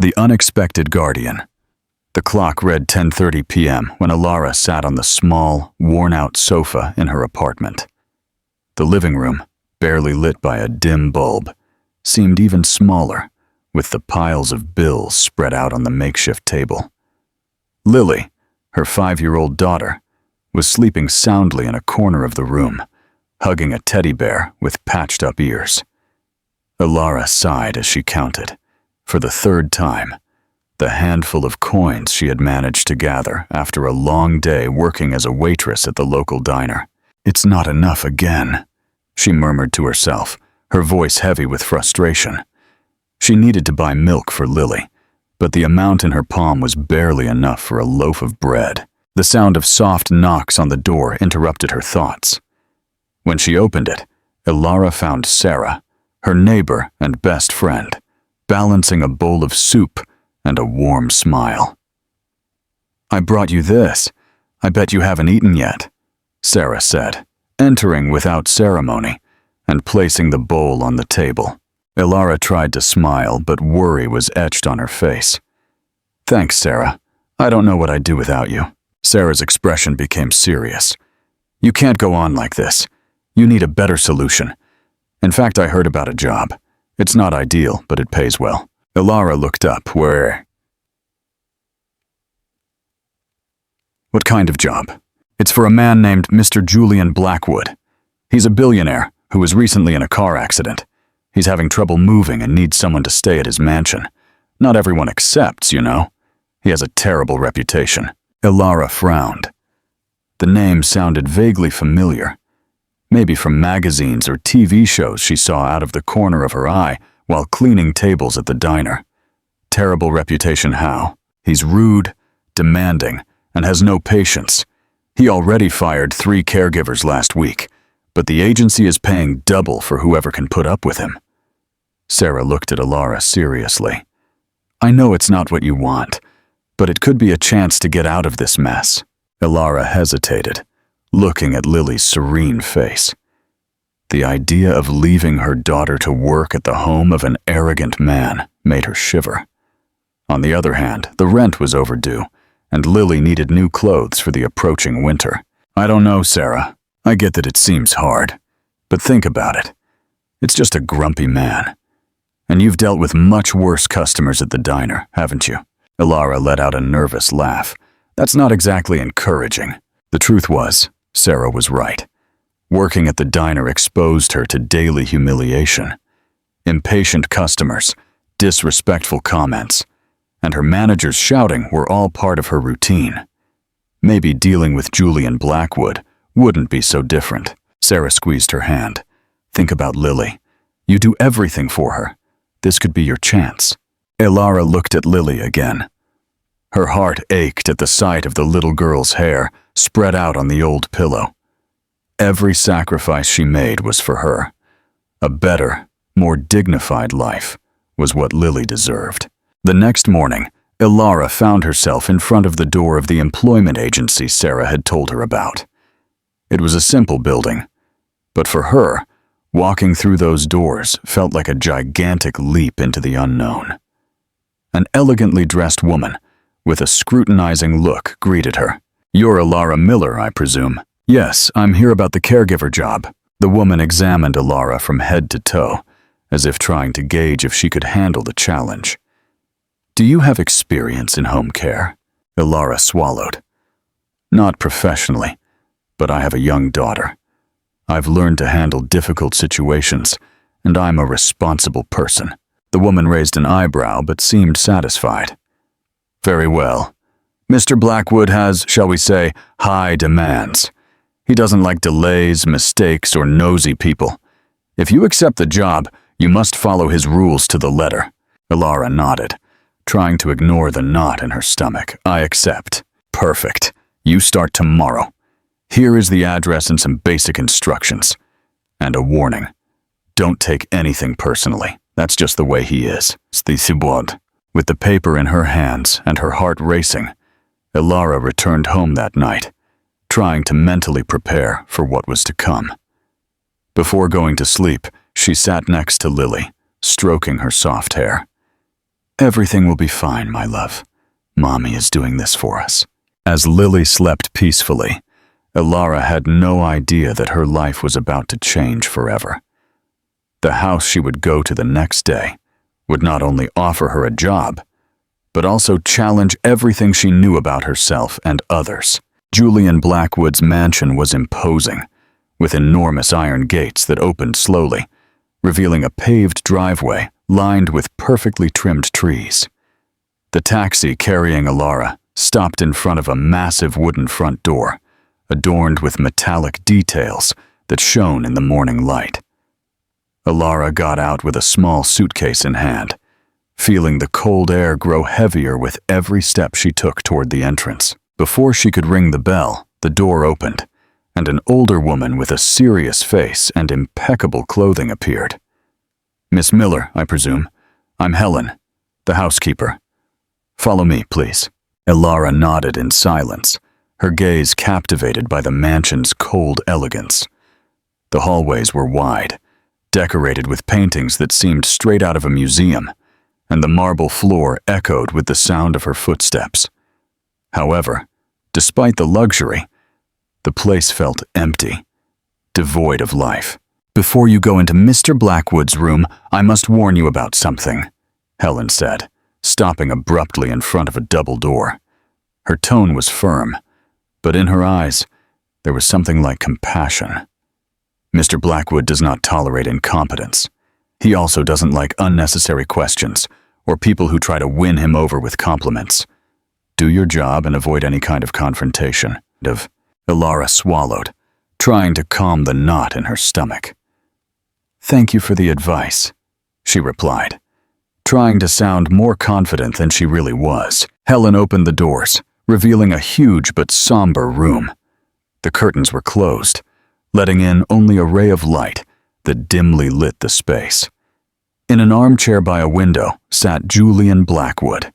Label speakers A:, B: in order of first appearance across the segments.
A: The Unexpected Guardian. The clock read 10:30 p.m. when Alara sat on the small, worn-out sofa in her apartment. The living room, barely lit by a dim bulb, seemed even smaller, with the piles of bills spread out on the makeshift table. Lily, her 5-year-old daughter, was sleeping soundly in a corner of the room, hugging a teddy bear with patched-up ears. Alara sighed as she counted, for the third time, the handful of coins she had managed to gather after a long day working as a waitress at the local diner. "It's not enough again," she murmured to herself, her voice heavy with frustration. She needed to buy milk for Lily, but the amount in her palm was barely enough for a loaf of bread. The sound of soft knocks on the door interrupted her thoughts. When she opened it, Alara found Sarah, her neighbor and best friend, balancing a bowl of soup and a warm smile. "I brought you this. I bet you haven't eaten yet," Sarah said, entering without ceremony and placing the bowl on the table. Alara tried to smile, but worry was etched on her face. "Thanks, Sarah. I don't know what I'd do without you." Sarah's expression became serious. "You can't go on like this. You need a better solution. In fact, I heard about a job. It's not ideal, but it pays well." Alara looked up. "Where?" "What kind of job?" "It's for a man named Mr. Julian Blackwood. He's a billionaire who was recently in a car accident. He's having trouble moving and needs someone to stay at his mansion. Not everyone accepts, you know. He has a terrible reputation." Alara frowned. The name sounded vaguely familiar, maybe from magazines or TV shows she saw out of the corner of her eye while cleaning tables at the diner. Terrible reputation how? He's rude, demanding, and has no patience. He already fired 3 caregivers last week, but the agency is paying double for whoever can put up with him. Sarah looked at Alara seriously. "I know it's not what you want, but it could be a chance to get out of this mess." Alara hesitated, looking at Lily's serene face. The idea of leaving her daughter to work at the home of an arrogant man made her shiver. On the other hand, the rent was overdue, and Lily needed new clothes for the approaching winter. "I don't know, Sarah. I get that it seems hard, but think about it. It's just a grumpy man. And you've dealt with much worse customers at the diner, haven't you?" Alara let out a nervous laugh. "That's not exactly encouraging." The truth was, Sarah was right. Working at the diner exposed her to daily humiliation. Impatient customers, disrespectful comments, and her manager's shouting were all part of her routine. Maybe dealing with Julian Blackwood wouldn't be so different. Sarah squeezed her hand. "Think about Lily. You do everything for her. This could be your chance." Alara looked at Lily again. Her heart ached at the sight of the little girl's hair spread out on the old pillow. Every sacrifice she made was for her. A better, more dignified life was what Lily deserved. The next morning, Alara found herself in front of the door of the employment agency Sarah had told her about. It was a simple building, but for her, walking through those doors felt like a gigantic leap into the unknown. An elegantly dressed woman, with a scrutinizing look, greeted her. "You're Alara Miller, I presume?" "Yes, I'm here about the caregiver job." The woman examined Alara from head to toe, as if trying to gauge if she could handle the challenge. "Do you have experience in home care?" Alara swallowed. "Not professionally, but I have a young daughter. I've learned to handle difficult situations, and I'm a responsible person." The woman raised an eyebrow but seemed satisfied. "Very well. Mr. Blackwood has, shall we say, high demands. He doesn't like delays, mistakes, or nosy people. If you accept the job, you must follow his rules to the letter." Alara nodded, trying to ignore the knot in her stomach. "I accept." "Perfect. You start tomorrow. Here is the address and some basic instructions. And a warning. Don't take anything personally. That's just the way he is." With the paper in her hands and her heart racing, Alara returned home that night, trying to mentally prepare for what was to come. Before going to sleep, she sat next to Lily, stroking her soft hair. Everything will be fine, my love. Mommy is doing this for us. As Lily slept peacefully, Elara had no idea that her life was about to change forever. The house she would go to the next day would not only offer her a job, but also challenge everything she knew about herself and others. Julian Blackwood's mansion was imposing, with enormous iron gates that opened slowly, revealing a paved driveway lined with perfectly trimmed trees. The taxi carrying Elara stopped in front of a massive wooden front door, adorned with metallic details that shone in the morning light. Elara got out with a small suitcase in hand, feeling the cold air grow heavier with every step she took toward the entrance. Before she could ring the bell, the door opened, and an older woman with a serious face and impeccable clothing appeared. "Miss Miller, I presume. I'm Helen, the housekeeper. Follow me, please." Elara nodded in silence, her gaze captivated by the mansion's cold elegance. The hallways were wide, decorated with paintings that seemed straight out of a museum, and the marble floor echoed with the sound of her footsteps. However, despite the luxury, the place felt empty, devoid of life. "Before you go into Mr. Blackwood's room, I must warn you about something," Helen said, stopping abruptly in front of a double door. Her tone was firm, but in her eyes, there was something like compassion. "Mr. Blackwood does not tolerate incompetence. He also doesn't like unnecessary questions or people who try to win him over with compliments. Do your job and avoid any kind of confrontation." Elara swallowed, trying to calm the knot in her stomach. "Thank you for the advice," she replied, trying to sound more confident than she really was. Helen opened the doors, revealing a huge but somber room. The curtains were closed, letting in only a ray of light that dimly lit the space. In an armchair by a window sat Julian Blackwood.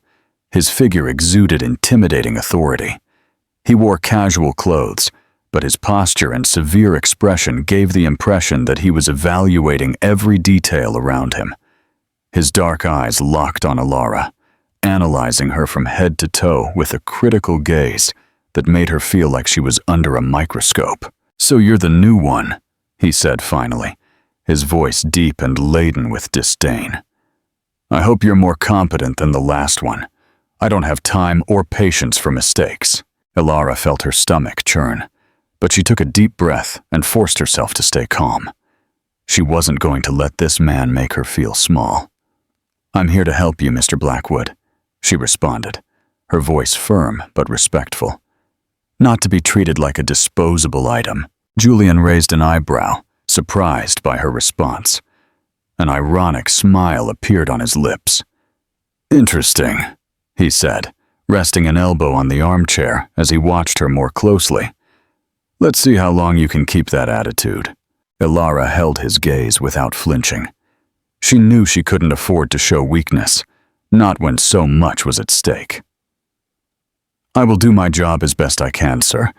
A: His figure exuded intimidating authority. He wore casual clothes, but his posture and severe expression gave the impression that he was evaluating every detail around him. His dark eyes locked on Elara, analyzing her from head to toe with a critical gaze that made her feel like she was under a microscope. "So you're the new one," he said finally, his voice deep and laden with disdain. "I hope you're more competent than the last one. I don't have time or patience for mistakes." Elara felt her stomach churn, but she took a deep breath and forced herself to stay calm. She wasn't going to let this man make her feel small. "I'm here to help you, Mr. Blackwood," she responded, her voice firm but respectful. "Not to be treated like a disposable item." Julian raised an eyebrow, surprised by her response. An ironic smile appeared on his lips. "Interesting," he said, resting an elbow on the armchair as he watched her more closely. "Let's see how long you can keep that attitude." Elara held his gaze without flinching. She knew she couldn't afford to show weakness, not when so much was at stake. "I will do my job as best I can, sir,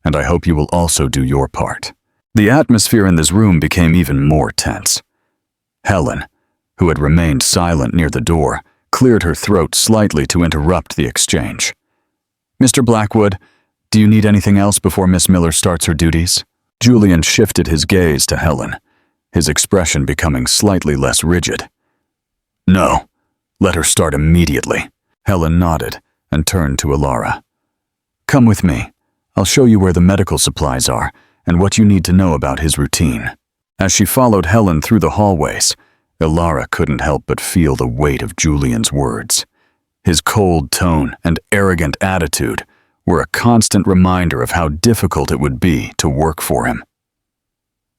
A: and I hope you will also do your part." The atmosphere in this room became even more tense. Helen, who had remained silent near the door, cleared her throat slightly to interrupt the exchange. "Mr. Blackwood, do you need anything else before Miss Miller starts her duties?" Julian shifted his gaze to Helen, his expression becoming slightly less rigid. "No, let her start immediately." Helen nodded and turned to Elara. "Come with me. I'll show you where the medical supplies are and what you need to know about his routine." As she followed Helen through the hallways, Elara couldn't help but feel the weight of Julian's words. His cold tone and arrogant attitude were a constant reminder of how difficult it would be to work for him.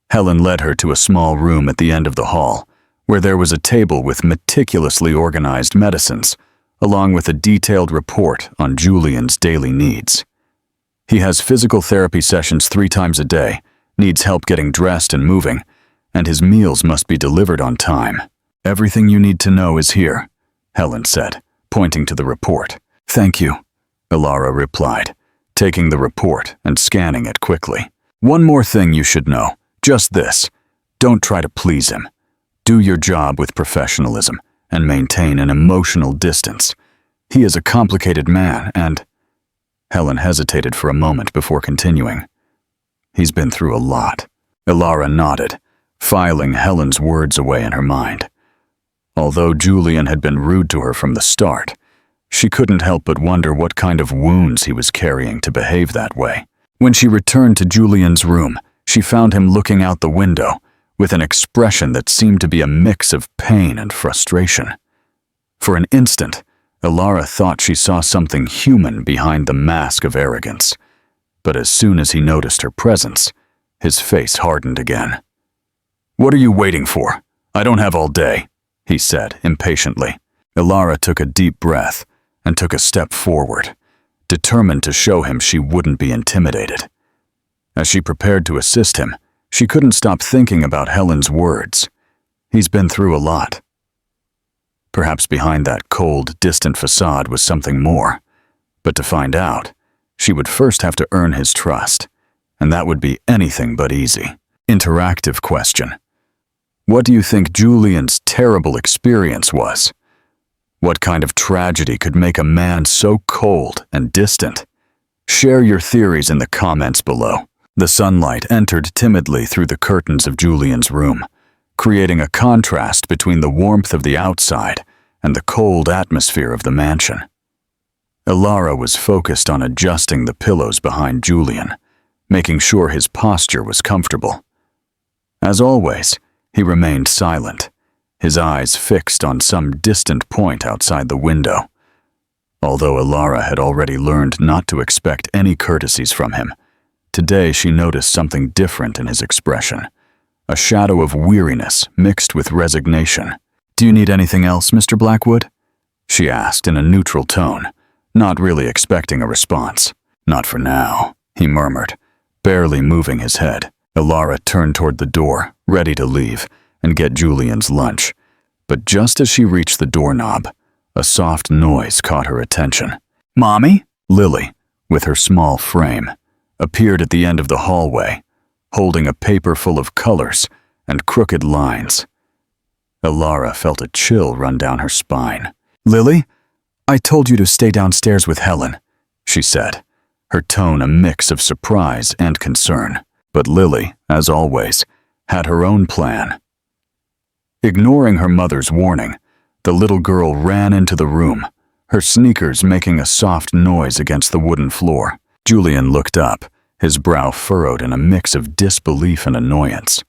A: Helen led her to a small room at the end of the hall, where there was a table with meticulously organized medicines, along with a detailed report on Julian's daily needs. "He has physical therapy sessions 3 times a day, needs help getting dressed and moving, and his meals must be delivered on time. Everything you need to know is here," Helen said, pointing to the report. "Thank you," Elara replied, taking the report and scanning it quickly. "One more thing you should know, just this. Don't try to please him. Do your job with professionalism, and maintain an emotional distance. He is a complicated man and— Helen hesitated for a moment before continuing. He's been through a lot. Ilara nodded, filing Helen's words away in her mind. Although Julian had been rude to her from the start, she couldn't help but wonder what kind of wounds he was carrying to behave that way. When she returned to Julian's room, she found him looking out the window with an expression that seemed to be a mix of pain and frustration. For an instant, Ilara thought she saw something human behind the mask of arrogance, but as soon as he noticed her presence, his face hardened again. "What are you waiting for? I don't have all day," he said impatiently. Ilara took a deep breath and took a step forward, determined to show him she wouldn't be intimidated. As she prepared to assist him, she couldn't stop thinking about Helen's words. He's been through a lot. Perhaps behind that cold, distant facade was something more, but to find out, she would first have to earn his trust, and that would be anything but easy. Interactive question. What do you think Julian's terrible experience was? What kind of tragedy could make a man so cold and distant? Share your theories in the comments below. The sunlight entered timidly through the curtains of Julian's room, creating a contrast between the warmth of the outside and the cold atmosphere of the mansion. Ilara was focused on adjusting the pillows behind Julian, making sure his posture was comfortable. As always, he remained silent, his eyes fixed on some distant point outside the window. Although Ilara had already learned not to expect any courtesies from him, today she noticed something different in his expression, a shadow of weariness mixed with resignation. "Do you need anything else, Mr. Blackwood?" she asked in a neutral tone, not really expecting a response. "Not for now," he murmured, barely moving his head. Ilara turned toward the door, ready to leave and get Julian's lunch. But just as she reached the doorknob, a soft noise caught her attention. "Mommy?" Lily, with her small frame, appeared at the end of the hallway, holding a paper full of colors and crooked lines. Ilara felt a chill run down her spine. "Lily, I told you to stay downstairs with Helen," she said, her tone a mix of surprise and concern. But Lily, as always, had her own plan. Ignoring her mother's warning, the little girl ran into the room, her sneakers making a soft noise against the wooden floor. Julian looked up, his brow furrowed in a mix of disbelief and annoyance.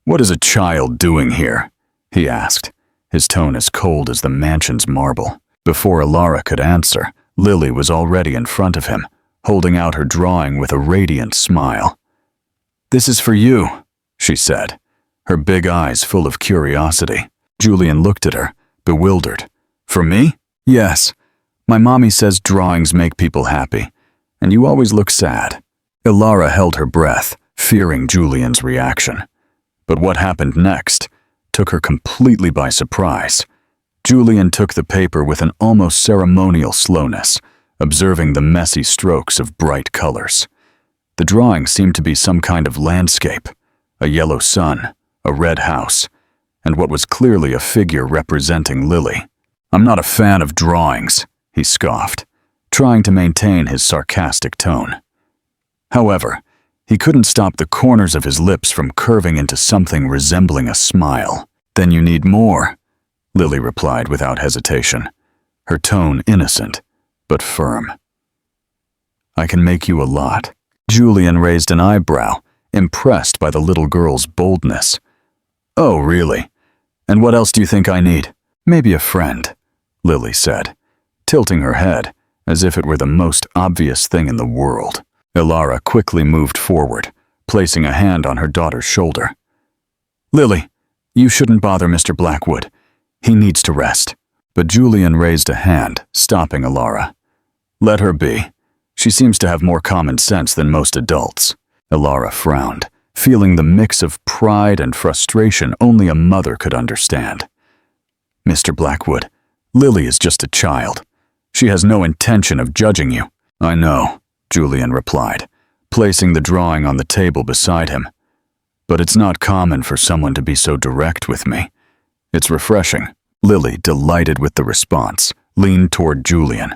A: "What is a child doing here?" he asked, his tone as cold as the mansion's marble. Before Ilara could answer, Lily was already in front of him, holding out her drawing with a radiant smile. "This is for you," she said, her big eyes full of curiosity. Julian looked at her, bewildered. "For me?" "Yes. My mommy says drawings make people happy, and you always look sad." Ilara held her breath, fearing Julian's reaction. But what happened next took her completely by surprise. Julian took the paper with an almost ceremonial slowness, observing the messy strokes of bright colors. The drawing seemed to be some kind of landscape, a yellow sun, a red house, and what was clearly a figure representing Lily. "I'm not a fan of drawings," he scoffed, trying to maintain his sarcastic tone. However, he couldn't stop the corners of his lips from curving into something resembling a smile. "Then you need more," Lily replied without hesitation, her tone innocent but firm. "I can make you a lot." Julian raised an eyebrow, impressed by the little girl's boldness. "Oh, really? And what else do you think I need?" "Maybe a friend," Lily said, tilting her head as if it were the most obvious thing in the world. Ilara quickly moved forward, placing a hand on her daughter's shoulder. "Lily, you shouldn't bother Mr. Blackwood. He needs to rest." But Julian raised a hand, stopping Ilara. "Let her be. She seems to have more common sense than most adults." Ilara frowned, feeling the mix of pride and frustration only a mother could understand. "Mr. Blackwood, Lily is just a child. She has no intention of judging you." "I know," Julian replied, placing the drawing on the table beside him. "But it's not common for someone to be so direct with me. It's refreshing." Lily, delighted with the response, leaned toward Julian.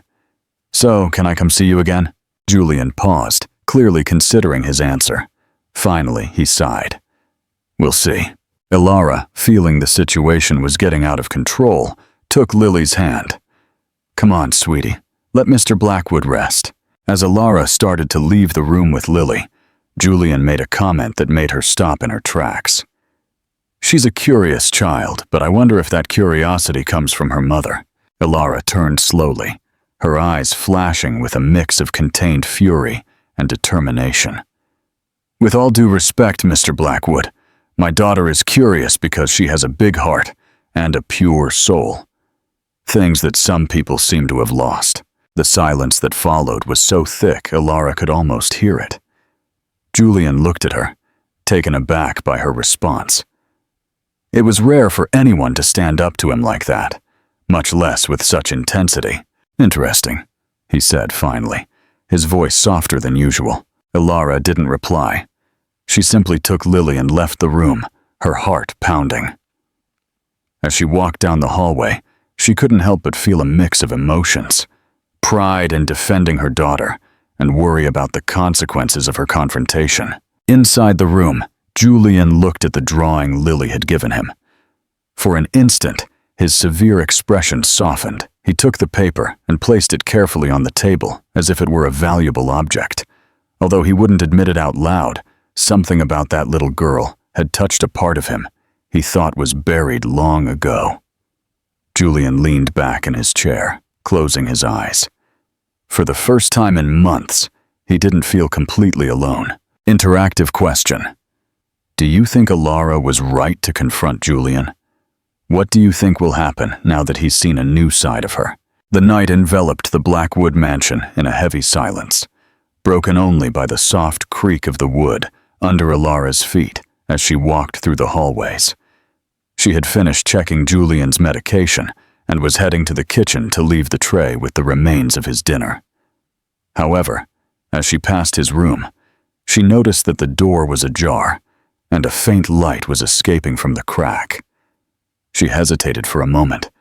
A: "So, can I come see you again?" Julian paused, clearly considering his answer. Finally, he sighed. "We'll see." Ilara, feeling the situation was getting out of control, took Lily's hand. "Come on, sweetie. Let Mr. Blackwood rest." As Ilara started to leave the room with Lily, Julian made a comment that made her stop in her tracks. "She's a curious child, but I wonder if that curiosity comes from her mother." Ilara turned slowly, her eyes flashing with a mix of contained fury and determination. "With all due respect, Mr. Blackwood, my daughter is curious because she has a big heart and a pure soul. Things that some people seem to have lost." The silence that followed was so thick Ilara could almost hear it. Julian looked at her, taken aback by her response. It was rare for anyone to stand up to him like that, much less with such intensity. "Interesting," he said finally, his voice softer than usual. Ilara didn't reply. She simply took Lily and left the room, her heart pounding. As she walked down the hallway, she couldn't help but feel a mix of emotions. Pride in defending her daughter, and worry about the consequences of her confrontation. Inside the room, Julian looked at the drawing Lily had given him. For an instant, his severe expression softened. He took the paper and placed it carefully on the table, as if it were a valuable object. Although he wouldn't admit it out loud, something about that little girl had touched a part of him he thought was buried long ago. Julian leaned back in his chair, closing his eyes. For the first time in months, he didn't feel completely alone. Interactive question. Do you think Ilara was right to confront Julian? What do you think will happen now that he's seen a new side of her? The night enveloped the Blackwood mansion in a heavy silence, broken only by the soft creak of the wood under Ilara's feet as she walked through the hallways. She had finished checking Julian's medication and was heading to the kitchen to leave the tray with the remains of his dinner. However, as she passed his room, she noticed that the door was ajar, and a faint light was escaping from the crack. She hesitated for a moment,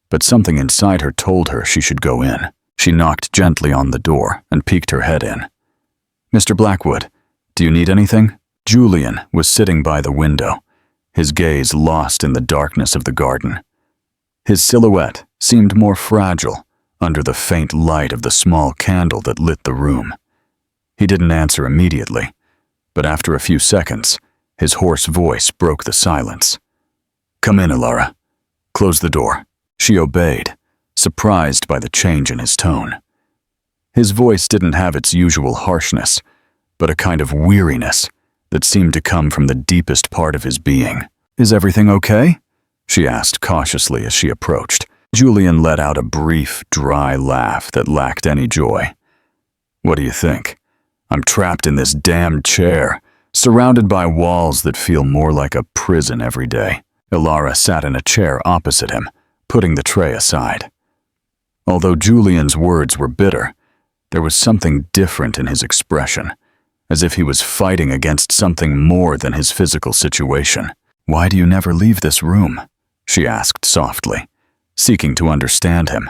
A: but something inside her told her she should go in. She knocked gently on the door and peeked her head in. "Mr. Blackwood, do you need anything?" Julian was sitting by the window, his gaze lost in the darkness of the garden. His silhouette seemed more fragile under the faint light of the small candle that lit the room. He didn't answer immediately, but after a few seconds, his hoarse voice broke the silence. "Come in, Ilara. Close the door." She obeyed, surprised by the change in his tone. His voice didn't have its usual harshness, but a kind of weariness that seemed to come from the deepest part of his being. "Is everything okay?" she asked cautiously as she approached. Julian let out a brief, dry laugh that lacked any joy. "What do you think? I'm trapped in this damned chair, surrounded by walls that feel more like a prison every day." Ilara sat in a chair opposite him, putting the tray aside. Although Julian's words were bitter, there was something different in his expression, as if he was fighting against something more than his physical situation. "Why do you never leave this room?" she asked softly, seeking to understand him.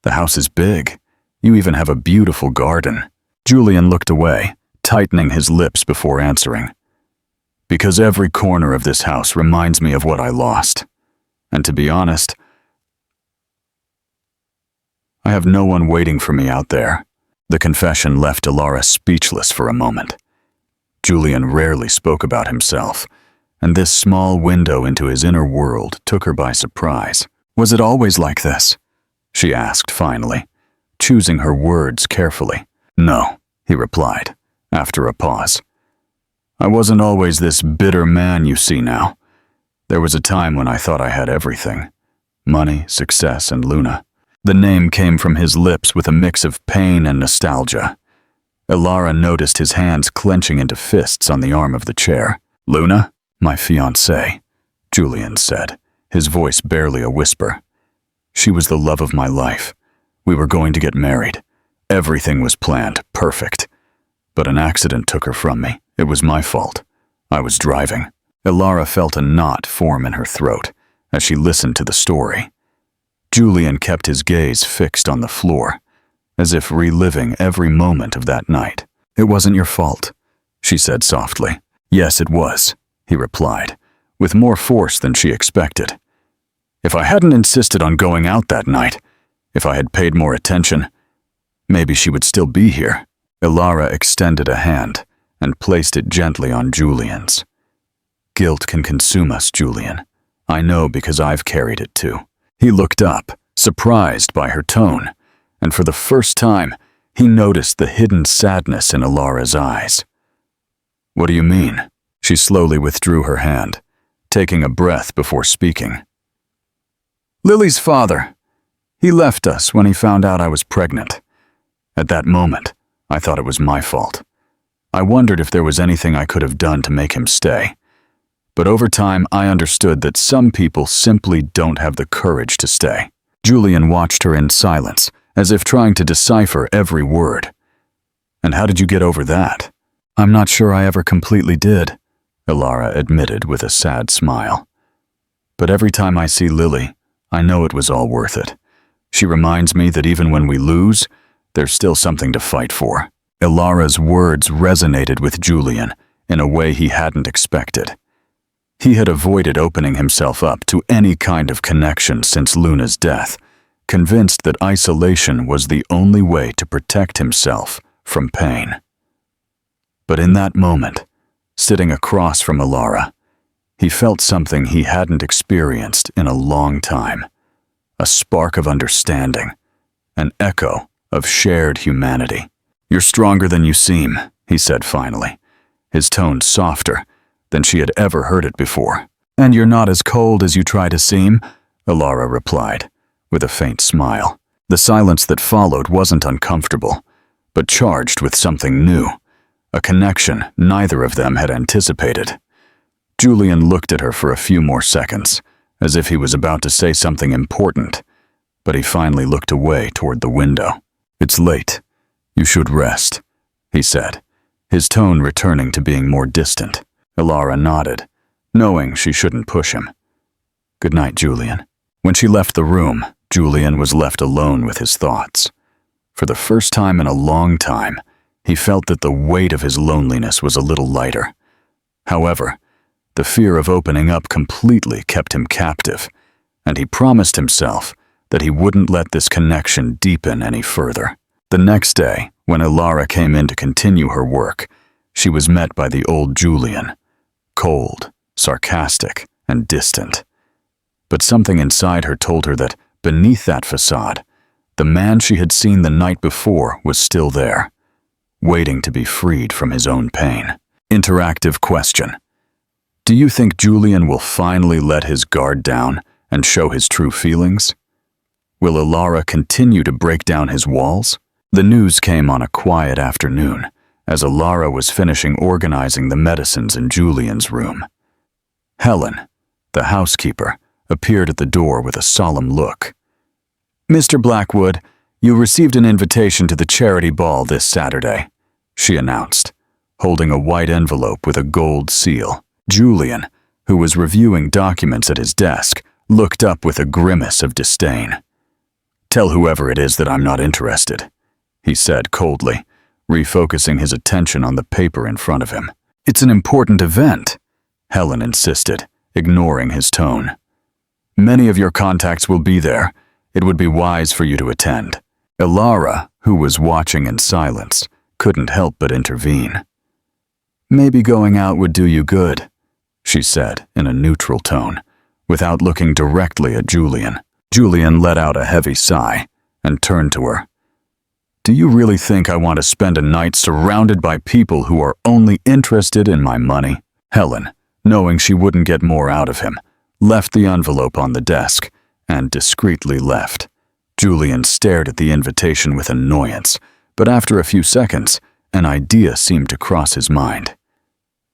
A: "The house is big. You even have a beautiful garden." Julian looked away, tightening his lips before answering. "Because every corner of this house reminds me of what I lost. And to be honest, I have no one waiting for me out there." The confession left Ilara speechless for a moment. Julian rarely spoke about himself, and this small window into his inner world took her by surprise. "Was it always like this?" she asked finally, choosing her words carefully. "No," he replied, after a pause. "I wasn't always this bitter man you see now. There was a time when I thought I had everything: money, success, and Luna." The name came from his lips with a mix of pain and nostalgia. Ilara noticed his hands clenching into fists on the arm of the chair. "Luna? My fiancée," Julian said, his voice barely a whisper. "She was the love of my life. We were going to get married. Everything was planned, perfect. But an accident took her from me. It was my fault. I was driving." Ilara felt a knot form in her throat, as she listened to the story. Julian kept his gaze fixed on the floor, as if reliving every moment of that night. "It wasn't your fault," she said softly. "Yes, it was," he replied, with more force than she expected. "If I hadn't insisted on going out that night, if I had paid more attention, maybe she would still be here." Ilara extended a hand and placed it gently on Julian's. "Guilt can consume us, Julian. I know because I've carried it too." He looked up, surprised by her tone, and for the first time, he noticed the hidden sadness in Ilara's eyes. "What do you mean?" She slowly withdrew her hand, taking a breath before speaking. "Lily's father. He left us when he found out I was pregnant. At that moment, I thought it was my fault. I wondered if there was anything I could have done to make him stay. But over time, I understood that some people simply don't have the courage to stay." Julian watched her in silence, as if trying to decipher every word. "And how did you get over that?" "I'm not sure I ever completely did," Ilara admitted with a sad smile. "But every time I see Lily, I know it was all worth it. She reminds me that even when we lose, there's still something to fight for." Ilara's words resonated with Julian in a way he hadn't expected. He had avoided opening himself up to any kind of connection since Luna's death, convinced that isolation was the only way to protect himself from pain. But in that moment, sitting across from Ilara, he felt something he hadn't experienced in a long time. A spark of understanding, an echo of shared humanity. "You're stronger than you seem," he said finally, his tone softer than she had ever heard it before. "And you're not as cold as you try to seem," Ilara replied, with a faint smile. The silence that followed wasn't uncomfortable, but charged with something new, a connection neither of them had anticipated. Julian looked at her for a few more seconds, as if he was about to say something important, but he finally looked away toward the window. "It's late. You should rest," he said, his tone returning to being more distant. Ilara nodded, knowing she shouldn't push him. "Good night, Julian." When she left the room, Julian was left alone with his thoughts. For the first time in a long time, he felt that the weight of his loneliness was a little lighter. However, the fear of opening up completely kept him captive, and he promised himself that he wouldn't let this connection deepen any further. The next day, when Ilara came in to continue her work, she was met by the old Julian, cold, sarcastic, and distant. But something inside her told her that, beneath that facade, the man she had seen the night before was still there, waiting to be freed from his own pain. Interactive question. Do you think Julian will finally let his guard down and show his true feelings? Will Ilara continue to break down his walls? The news came on a quiet afternoon, as Ilara was finishing organizing the medicines in Julian's room. Helen, the housekeeper, appeared at the door with a solemn look. "Mr. Blackwood, you received an invitation to the charity ball this Saturday," she announced, holding a white envelope with a gold seal. Julian, who was reviewing documents at his desk, looked up with a grimace of disdain. "Tell whoever it is that I'm not interested," he said coldly, refocusing his attention on the paper in front of him. "It's an important event," Helen insisted, ignoring his tone. "Many of your contacts will be there. It would be wise for you to attend." Ilara, who was watching in silence, couldn't help but intervene. "Maybe going out would do you good," she said in a neutral tone, without looking directly at Julian. Julian let out a heavy sigh and turned to her. "Do you really think I want to spend a night surrounded by people who are only interested in my money?" Helen, knowing she wouldn't get more out of him, left the envelope on the desk and discreetly left. Julian stared at the invitation with annoyance, but after a few seconds, an idea seemed to cross his mind.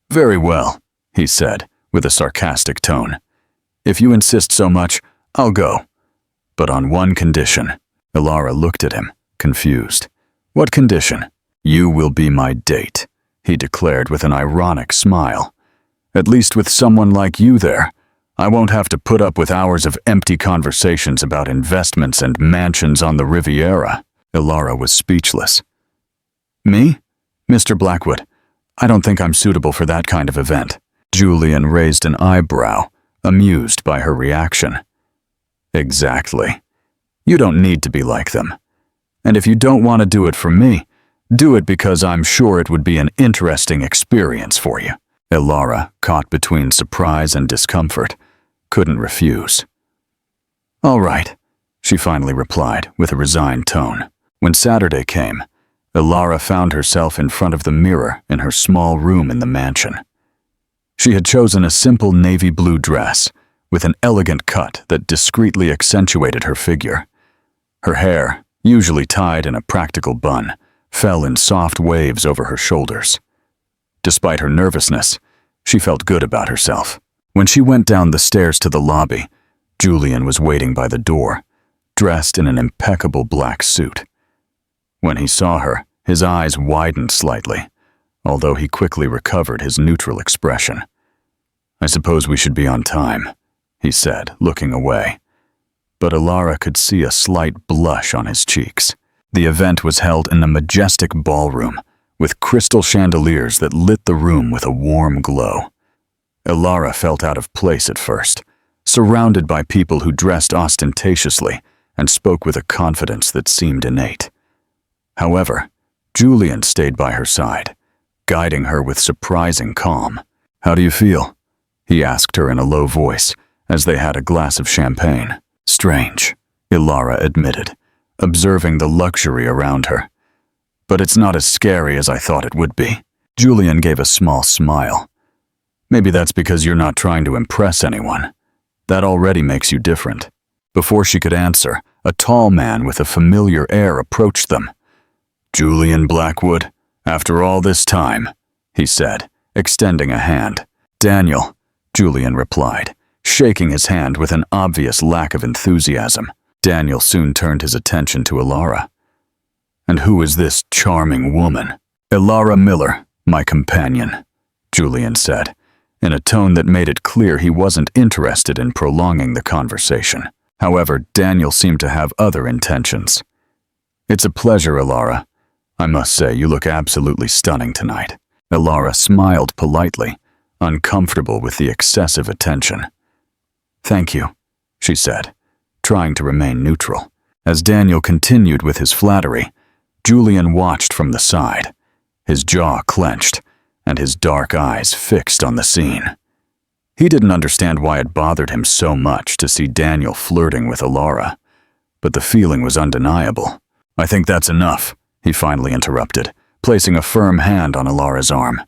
A: "Very well," he said, with a sarcastic tone. "If you insist so much, I'll go. But on one condition." Ilara looked at him, confused. "What condition?" "You will be my date," he declared with an ironic smile. "At least with someone like you there, I won't have to put up with hours of empty conversations about investments and mansions on the Riviera. Ilara was speechless. Me? Mr. Blackwood, I don't think I'm suitable for that kind of event. Julian raised an eyebrow, amused by her reaction. Exactly. You don't need to be like them. And if you don't want to do it for me, do it because I'm sure it would be an interesting experience for you. Ilara, caught between surprise and discomfort, couldn't refuse. All right, she finally replied with a resigned tone. When Saturday came, Ilara found herself in front of the mirror in her small room in the mansion. She had chosen a simple navy blue dress with an elegant cut that discreetly accentuated her figure. Her hair, usually tied in a practical bun, fell in soft waves over her shoulders. Despite her nervousness, she felt good about herself. When she went down the stairs to the lobby, Julian was waiting by the door, dressed in an impeccable black suit. When he saw her, his eyes widened slightly, although he quickly recovered his neutral expression. I suppose we should be on time, he said, looking away. But Ilara could see a slight blush on his cheeks. The event was held in a majestic ballroom, with crystal chandeliers that lit the room with a warm glow. Ilara felt out of place at first, surrounded by people who dressed ostentatiously and spoke with a confidence that seemed innate. However, Julian stayed by her side, guiding her with surprising calm. How do you feel? He asked her in a low voice as they had a glass of champagne. Strange, Ilara admitted, observing the luxury around her. But it's not as scary as I thought it would be. Julian gave a small smile. Maybe that's because you're not trying to impress anyone. That already makes you different. Before she could answer, a tall man with a familiar air approached them. Julian Blackwood, after all this time, he said, extending a hand. Daniel, Julian replied, shaking his hand with an obvious lack of enthusiasm. Daniel soon turned his attention to Ilara. And who is this charming woman? Ilara Miller, my companion, Julian said, in a tone that made it clear he wasn't interested in prolonging the conversation. However, Daniel seemed to have other intentions. It's a pleasure, Ilara. I must say, you look absolutely stunning tonight. Ilara smiled politely, uncomfortable with the excessive attention. Thank you, she said, trying to remain neutral. As Daniel continued with his flattery, Julian watched from the side, his jaw clenched and his dark eyes fixed on the scene. He didn't understand why it bothered him so much to see Daniel flirting with Ilara, but the feeling was undeniable. I think that's enough, he finally interrupted, placing a firm hand on Ilara's arm.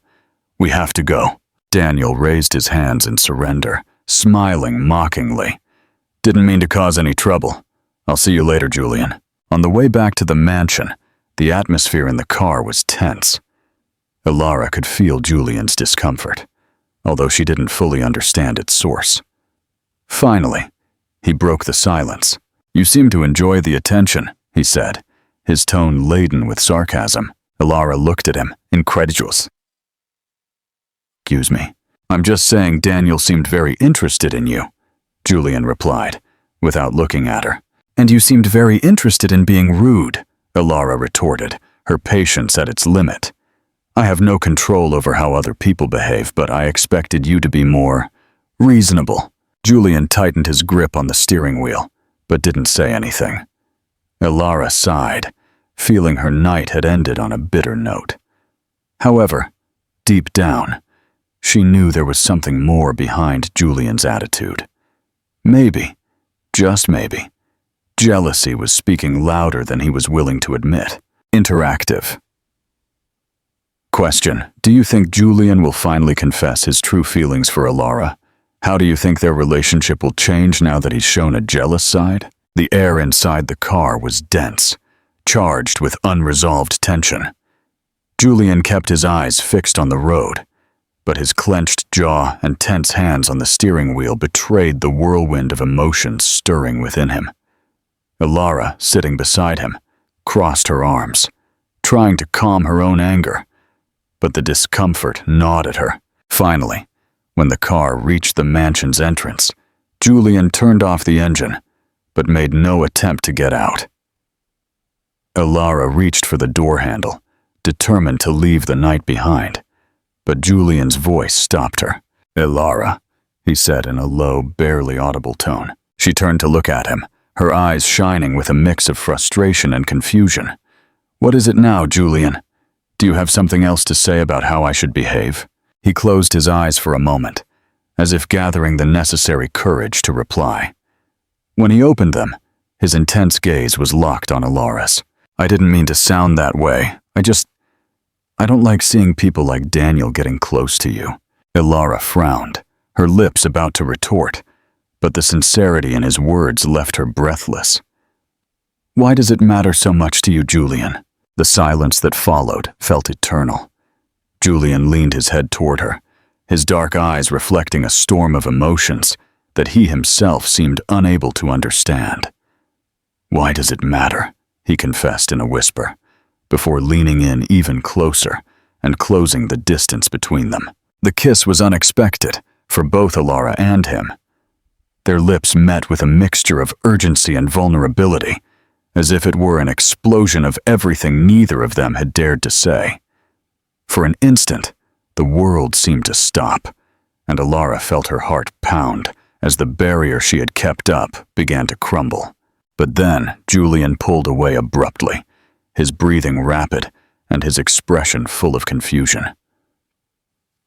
A: We have to go. Daniel raised his hands in surrender, smiling mockingly. Didn't mean to cause any trouble. I'll see you later, Julian. On the way back to the mansion, the atmosphere in the car was tense. Ilara could feel Julian's discomfort, although she didn't fully understand its source. Finally, he broke the silence. You seem to enjoy the attention, he said, his tone laden with sarcasm. Ilara looked at him, incredulous. Excuse me. I'm just saying Daniel seemed very interested in you, Julian replied, without looking at her. And you seemed very interested in being rude, Ilara retorted, her patience at its limit. I have no control over how other people behave, but I expected you to be more reasonable. Julian tightened his grip on the steering wheel, but didn't say anything. Ilara sighed, feeling her night had ended on a bitter note. However, deep down, she knew there was something more behind Julian's attitude. Maybe, just maybe, jealousy was speaking louder than he was willing to admit. Interactive. Question: do you think Julian will finally confess his true feelings for Ilara? How do you think their relationship will change now that he's shown a jealous side? The air inside the car was dense, charged with unresolved tension. Julian kept his eyes fixed on the road, but his clenched jaw and tense hands on the steering wheel betrayed the whirlwind of emotions stirring within him. Ilara, sitting beside him, crossed her arms, trying to calm her own anger, but the discomfort gnawed at her. Finally, when the car reached the mansion's entrance, Julian turned off the engine, but made no attempt to get out. Ilara reached for the door handle, determined to leave the night behind, but Julian's voice stopped her. "Ilara," he said in a low, barely audible tone. She turned to look at him, her eyes shining with a mix of frustration and confusion. "What is it now, Julian? Do you have something else to say about how I should behave?" He closed his eyes for a moment, as if gathering the necessary courage to reply. When he opened them, his intense gaze was locked on Ilara's. "I didn't mean to sound that way. I don't like seeing people like Daniel getting close to you." Ilara frowned, her lips about to retort, but the sincerity in his words left her breathless. "Why does it matter so much to you, Julian?" The silence that followed felt eternal. Julian leaned his head toward her, his dark eyes reflecting a storm of emotions that he himself seemed unable to understand. "Why does it matter?" he confessed in a whisper, before leaning in even closer and closing the distance between them. The kiss was unexpected for both Ilara and him. Their lips met with a mixture of urgency and vulnerability, as if it were an explosion of everything neither of them had dared to say. For an instant, the world seemed to stop, and Ilara felt her heart pound as the barrier she had kept up began to crumble. But then Julian pulled away abruptly, his breathing rapid and his expression full of confusion.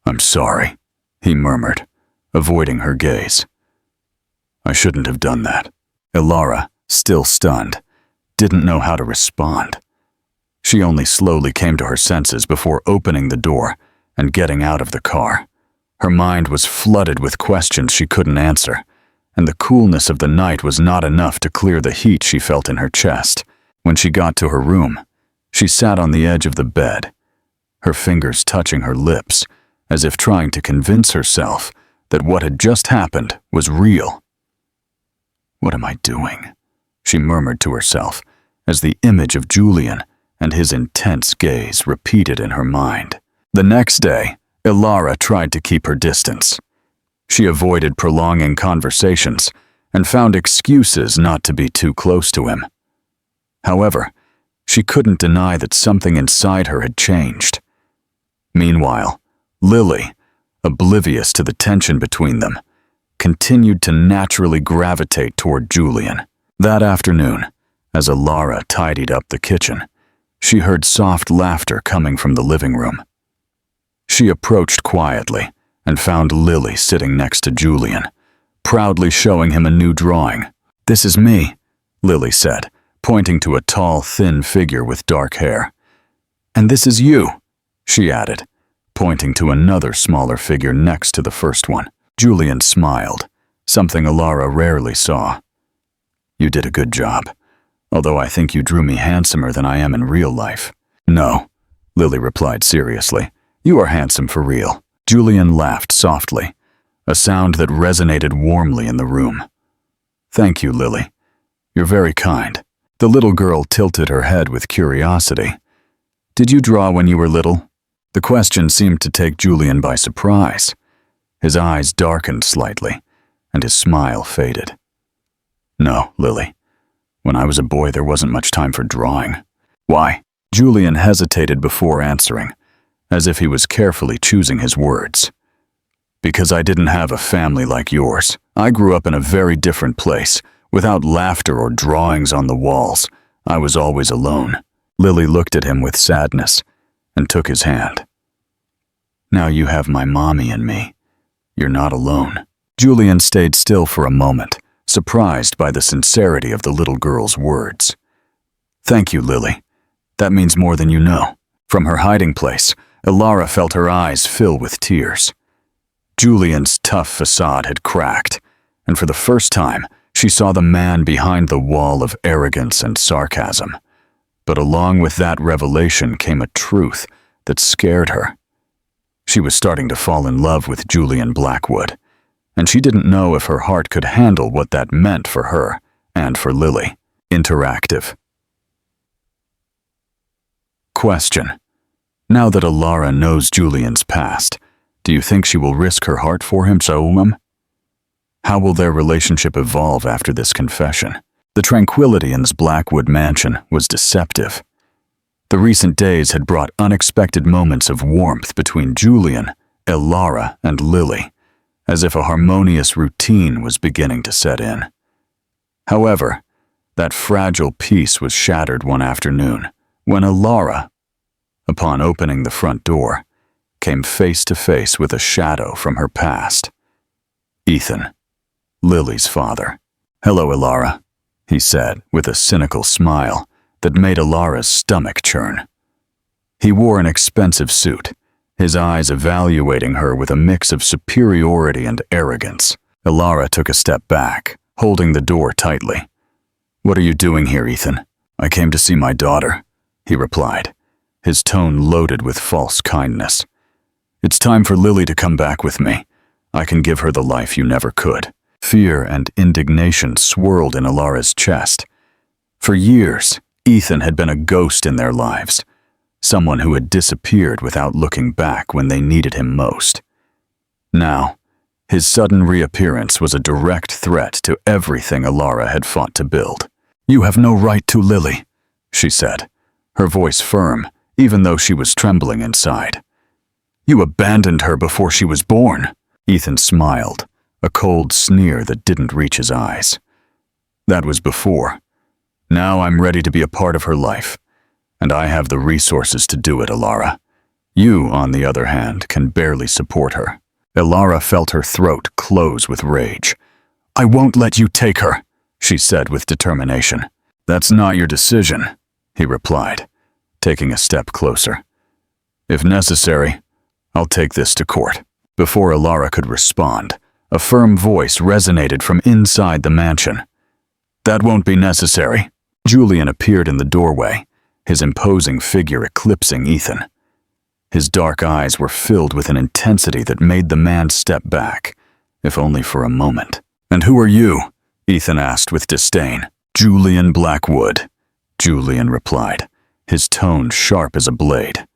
A: "I'm sorry," he murmured, avoiding her gaze. "I shouldn't have done that." Ilara, still stunned, didn't know how to respond. She only slowly came to her senses before opening the door and getting out of the car. Her mind was flooded with questions she couldn't answer, and the coolness of the night was not enough to clear the heat she felt in her chest. When she got to her room, she sat on the edge of the bed, her fingers touching her lips, as if trying to convince herself that what had just happened was real. "What am I doing?" she murmured to herself, as the image of Julian and his intense gaze repeated in her mind. The next day, Ilara tried to keep her distance. She avoided prolonging conversations and found excuses not to be too close to him. However, she couldn't deny that something inside her had changed. Meanwhile, Lily, oblivious to the tension between them, continued to naturally gravitate toward Julian. That afternoon, as Ilara tidied up the kitchen, she heard soft laughter coming from the living room. She approached quietly and found Lily sitting next to Julian, proudly showing him a new drawing. "This is me," Lily said, pointing to a tall, thin figure with dark hair. "And this is you," she added, pointing to another smaller figure next to the first one. Julian smiled, something Ilara rarely saw. "You did a good job, although I think you drew me handsomer than I am in real life." "No," Lily replied seriously. "You are handsome for real." Julian laughed softly, a sound that resonated warmly in the room. "Thank you, Lily. You're very kind." The little girl tilted her head with curiosity. "Did you draw when you were little?" The question seemed to take Julian by surprise. His eyes darkened slightly, and his smile faded. "No, Lily. When I was a boy, there wasn't much time for drawing." "Why?" Julian hesitated before answering, as if he was carefully choosing his words. "Because I didn't have a family like yours. I grew up in a very different place, without laughter or drawings on the walls. I was always alone." Lily looked at him with sadness and took his hand. "Now you have my mommy and me. You're not alone." Julian stayed still for a moment, surprised by the sincerity of the little girl's words. "Thank you, Lily. That means more than you know." From her hiding place, Ilara felt her eyes fill with tears. Julian's tough facade had cracked, and for the first time, she saw the man behind the wall of arrogance and sarcasm. But along with that revelation came a truth that scared her. She was starting to fall in love with Julian Blackwood, and she didn't know if her heart could handle what that meant for her and for Lily. Interactive. Question. Now that Ilara knows Julian's past, do you think she will risk her heart for him, Saumam? How will their relationship evolve after this confession? The tranquility in this Blackwood mansion was deceptive. The recent days had brought unexpected moments of warmth between Julian, Elara, and Lily, as if a harmonious routine was beginning to set in. However, that fragile peace was shattered one afternoon when Elara, upon opening the front door, came face to face with a shadow from her past. Ethan, Lily's father. "Hello, Elara," he said with a cynical smile that made Elara's stomach churn. He wore an expensive suit, his eyes evaluating her with a mix of superiority and arrogance. Elara took a step back, holding the door tightly. "What are you doing here, Ethan?" "I came to see my daughter," he replied, his tone loaded with false kindness. "It's time for Lily to come back with me. I can give her the life you never could." Fear and indignation swirled in Elara's chest. For years, Ethan had been a ghost in their lives, someone who had disappeared without looking back when they needed him most. Now, his sudden reappearance was a direct threat to everything Elara had fought to build. "You have no right to Lily," she said, her voice firm, even though she was trembling inside. "You abandoned her before she was born." Ethan smiled, a cold sneer that didn't reach his eyes. "That was before. Now I'm ready to be a part of her life, and I have the resources to do it, Elara. You, on the other hand, can barely support her." Elara felt her throat close with rage. "I won't let you take her," she said with determination. "That's not your decision," he replied, taking a step closer. "If necessary, I'll take this to court." Before Elara could respond, a firm voice resonated from inside the mansion. "That won't be necessary." Julian appeared in the doorway, his imposing figure eclipsing Ethan. His dark eyes were filled with an intensity that made the man step back, if only for a moment. "And who are you?" Ethan asked with disdain. "Julian Blackwood," Julian replied, his tone sharp as a blade.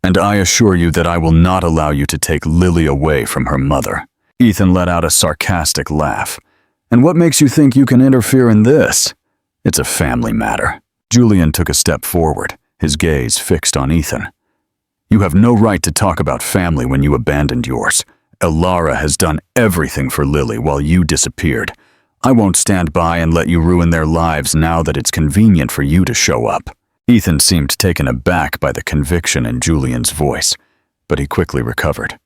A: "And I assure you that I will not allow you to take Lily away from her mother." Ethan let out a sarcastic laugh. "And what makes you think you can interfere in this? It's a family matter." Julian took a step forward, his gaze fixed on Ethan. "You have no right to talk about family when you abandoned yours. Elara has done everything for Lily while you disappeared. I won't stand by and let you ruin their lives now that it's convenient for you to show up." Ethan seemed taken aback by the conviction in Julian's voice, but he quickly recovered.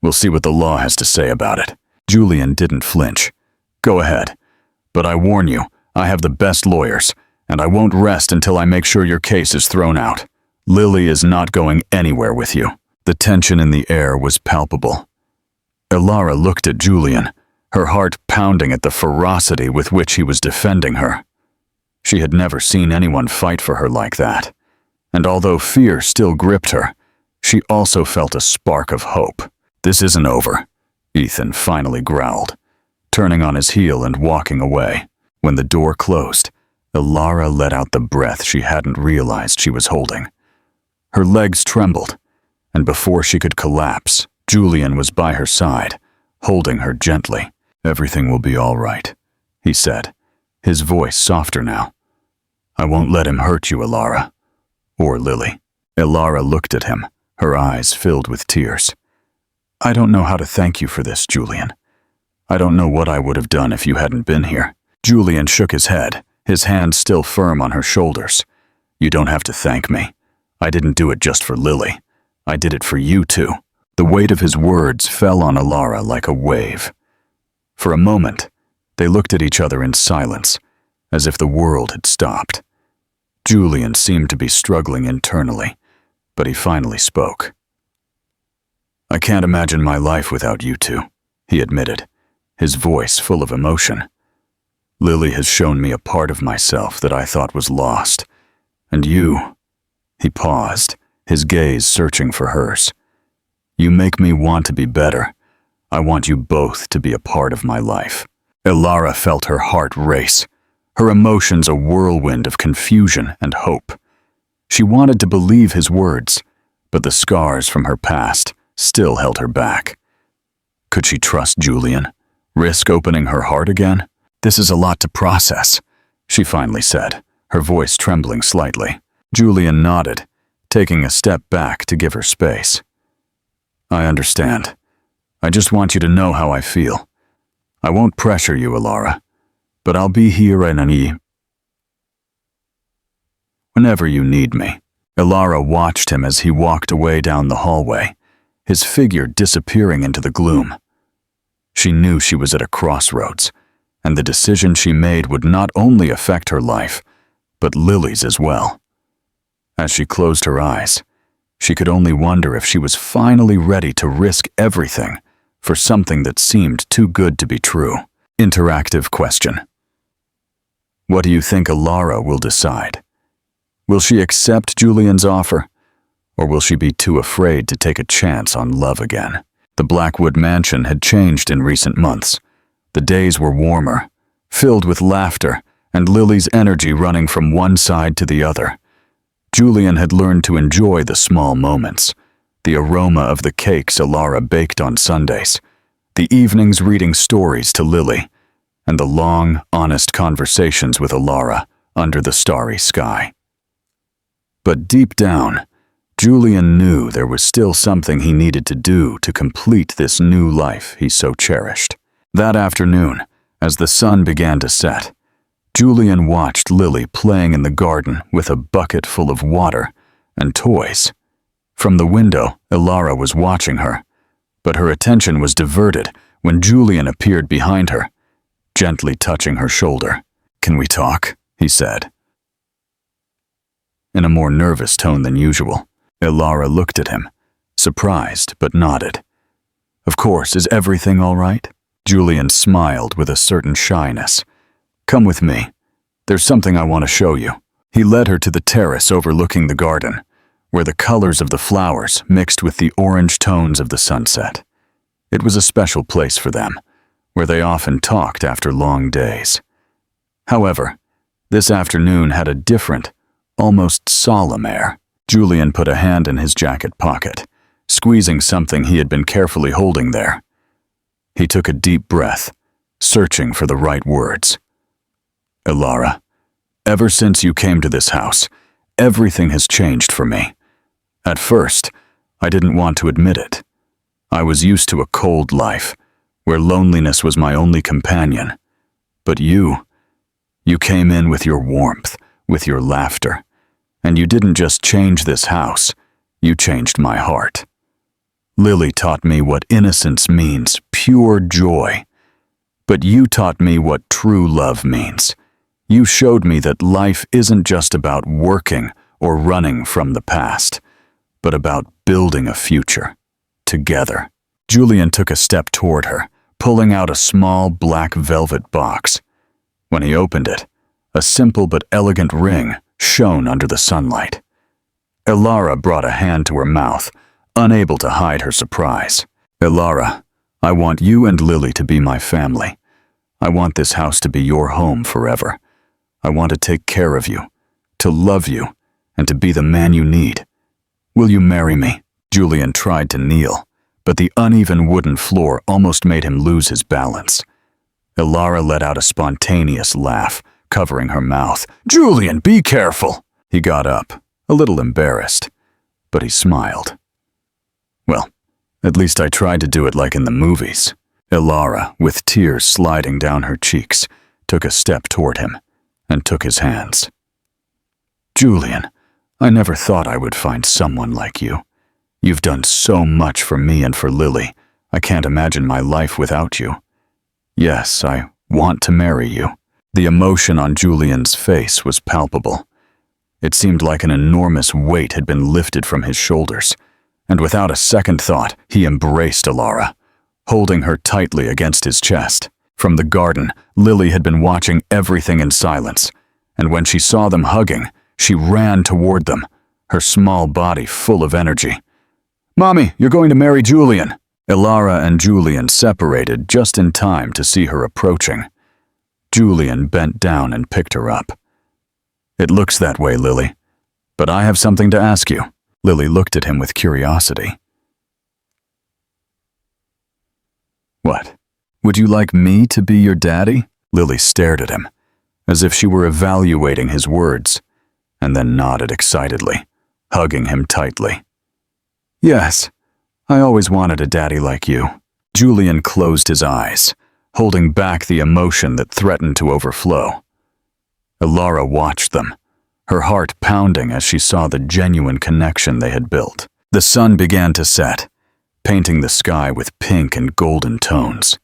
A: "We'll see what the law has to say about it." Julian didn't flinch. "Go ahead. But I warn you, I have the best lawyers, and I won't rest until I make sure your case is thrown out. Lily is not going anywhere with you." The tension in the air was palpable. Elara looked at Julian, her heart pounding at the ferocity with which he was defending her. She had never seen anyone fight for her like that, and although fear still gripped her, she also felt a spark of hope. "This isn't over," Ethan finally growled, turning on his heel and walking away. When the door closed, Elara let out the breath she hadn't realized she was holding. Her legs trembled, and before she could collapse, Julian was by her side, holding her gently. "Everything will be all right," he said, his voice softer now. "I won't let him hurt you, Elara. Or Lily." Elara looked at him, her eyes filled with tears. "I don't know how to thank you for this, Julian. I don't know what I would have done if you hadn't been here." Julian shook his head, his hands still firm on her shoulders. "You don't have to thank me. I didn't do it just for Lily. I did it for you too." The weight of his words fell on Elara like a wave. For a moment, they looked at each other in silence, as if the world had stopped. Julian seemed to be struggling internally, but he finally spoke. "I can't imagine my life without you two," he admitted, his voice full of emotion. "Lily has shown me a part of myself that I thought was lost. And you—" He paused, his gaze searching for hers. "You make me want to be better. I want you both to be a part of my life." Elara felt her heart race, her emotions a whirlwind of confusion and hope. She wanted to believe his words, but the scars from her past still held her back. Could she trust Julian, Risk opening her heart again? This is a lot to process, she finally said, her voice trembling slightly. Julian nodded, taking a step back to give her space. I understand. I just want you to know how I feel. I won't pressure you, Alara, but I'll be here whenever you need me. Alara watched him as he walked away down the hallway, his figure disappearing into the gloom. She knew she was at a crossroads, and the decision she made would not only affect her life, but Lily's as well. As she closed her eyes, she could only wonder if she was finally ready to risk everything for something that seemed too good to be true. Interactive question. What do you think Alara will decide? Will she accept Julian's offer, or will she be too afraid to take a chance on love again? The Blackwood mansion had changed in recent months. The days were warmer, filled with laughter, and Lily's energy running from one side to the other. Julian had learned to enjoy the small moments, the aroma of the cakes Alara baked on Sundays, the evenings reading stories to Lily, and the long, honest conversations with Alara under the starry sky. But deep down, Julian knew there was still something he needed to do to complete this new life he so cherished. That afternoon, as the sun began to set, Julian watched Lily playing in the garden with a bucket full of water and toys. From the window, Alara was watching her, but her attention was diverted when Julian appeared behind her, gently touching her shoulder. "Can we talk?" he said, in a more nervous tone than usual. Alara looked at him, surprised but nodded. "Of course, is everything all right?" Julian smiled with a certain shyness. "Come with me. There's something I want to show you." He led her to the terrace overlooking the garden, where the colors of the flowers mixed with the orange tones of the sunset. It was a special place for them, where they often talked after long days. However, this afternoon had a different, almost solemn air. Julian put a hand in his jacket pocket, squeezing something he had been carefully holding there. He took a deep breath, searching for the right words. "Alara, ever since you came to this house, everything has changed for me. At first, I didn't want to admit it. I was used to a cold life, where loneliness was my only companion. But you came in with your warmth, with your laughter, and you didn't just change this house, you changed my heart. Lily taught me what innocence means, pure joy. But you taught me what true love means. You showed me that life isn't just about working or running from the past, but about building a future, together." Julian took a step toward her, pulling out a small black velvet box. When he opened it, a simple but elegant ring shone under the sunlight. Alara brought a hand to her mouth, unable to hide her surprise. "Alara, I want you and Lily to be my family. I want this house to be your home forever. I want to take care of you, to love you, and to be the man you need. Will you marry me?" Julian tried to kneel, but the uneven wooden floor almost made him lose his balance. Alara let out a spontaneous laugh, covering her mouth. "Julian, be careful!" He got up, a little embarrassed, but he smiled. "Well, at least I tried to do it like in the movies." Alara, with tears sliding down her cheeks, took a step toward him and took his hands. "Julian, I never thought I would find someone like you. You've done so much for me and for Lily. I can't imagine my life without you. Yes, I want to marry you." The emotion on Julian's face was palpable. It seemed like an enormous weight had been lifted from his shoulders, and without a second thought, he embraced Alara, holding her tightly against his chest. From the garden, Lily had been watching everything in silence, and when she saw them hugging, she ran toward them, her small body full of energy. "Mommy, you're going to marry Julian!" Alara and Julian separated just in time to see her approaching. Julian bent down and picked her up. "It looks that way, Lily, but I have something to ask you." Lily looked at him with curiosity. "What? Would you like me to be your daddy? Lily stared at him, as if she were evaluating his words, and then nodded excitedly, hugging him tightly. Yes, I always wanted a daddy like you. Julian closed his eyes, holding back the emotion that threatened to overflow. Ilara watched them, her heart pounding as she saw the genuine connection they had built. The sun began to set, painting the sky with pink and golden tones.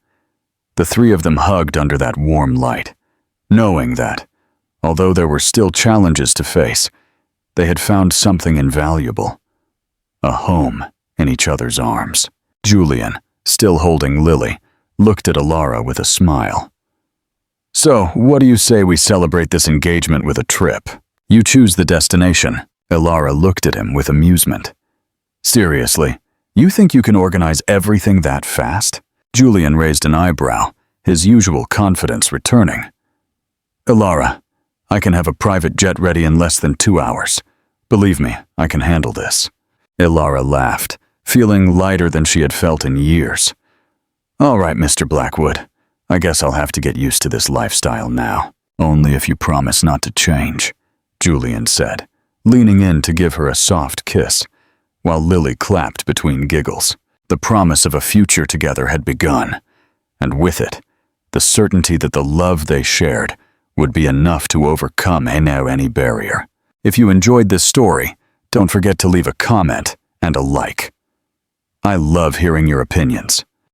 A: The three of them hugged under that warm light, knowing that, although there were still challenges to face, they had found something invaluable: a home in each other's arms. Julian, still holding Lily, looked at Ilara with a smile. So, what do you say we celebrate this engagement with a trip? You choose the destination. Ilara looked at him with amusement. Seriously, you think you can organize everything that fast? Julian raised an eyebrow, his usual confidence returning. Ilara, I can have a private jet ready in less than 2 hours. Believe me, I can handle this. Ilara laughed, feeling lighter than she had felt in years. All right, Mr. Blackwood. I guess I'll have to get used to this lifestyle now. Only if you promise not to change, Julian said, leaning in to give her a soft kiss, while Lily clapped between giggles. The promise of a future together had begun, and with it, the certainty that the love they shared would be enough to overcome any barrier. If you enjoyed this story, don't forget to leave a comment and a like. I love hearing your opinions.